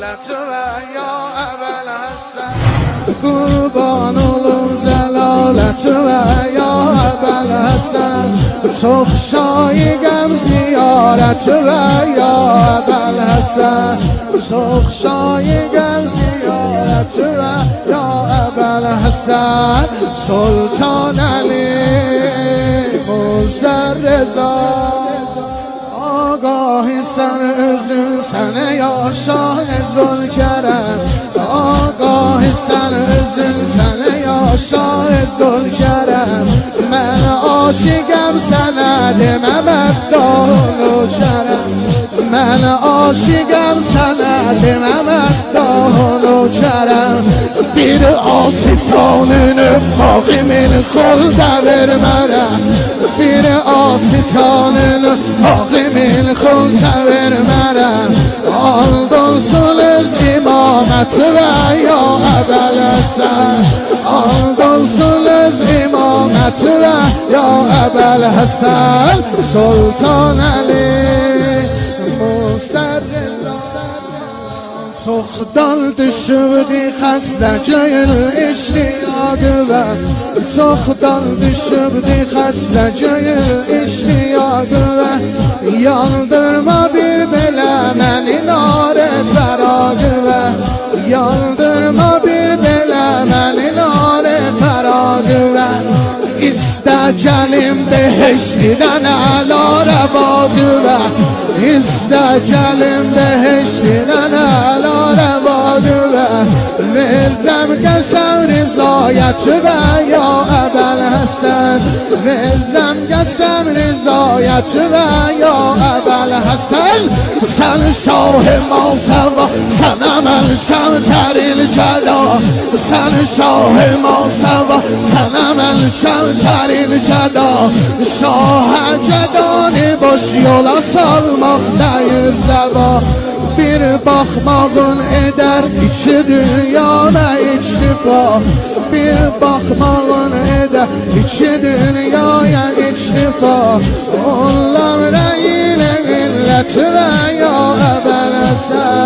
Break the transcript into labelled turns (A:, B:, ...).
A: جلالت و یا ابوالحسن قربان olum جلالت و یا ابوالحسن سخشایگم زیارت و یا ابوالحسن سخشایگم زیارت و یا ابوالحسن سلطان علی مزدر رضا آگاهی سن özün sene ya şah Zülkerem آگاهی سن özün sene ya şah Zülkerem من عاشقم سنه demem ابدال کرم من عاشقم سنه demem ابدال کرم bir asitanını hakimin kolda vermerem bir asitanını hakimin kolda vermerem aldonsuz imamet ve ya Ebu'l-Hasan aldonsuz imamet ve ya Ebu'l-Hasan Sultan Ali Muzder Reza çok dal düşürdü xəstəgil iştiyağı ve çok dal düşürdü xəstəgil iştiyağı ve yandırma bir belə məni nare fərağı ve yandırma bir belə məni nare fərağı ve İstə gəlim beheştdən əla rəvadı və İstə gəlim beheştdən əla rəvadı və Verrəm qəsəm rizayəti və ya Ebu'l-Hasan Verrəm qəsəm rizayəti və ya Ebu'l-Hasan Sən şah-ı Masəva, sənə məlkəm təril gəda Sən şah-ı Masəva, sənə məlkəm təril gəda Şah-ı gədani boş yola salmaq deyir rəva Bir baxmağın edər iki dünyana iktifa Bir baxmağın edər iki dünyaya iktifa Onlar ilə millət və ya Ebu'l-Hasan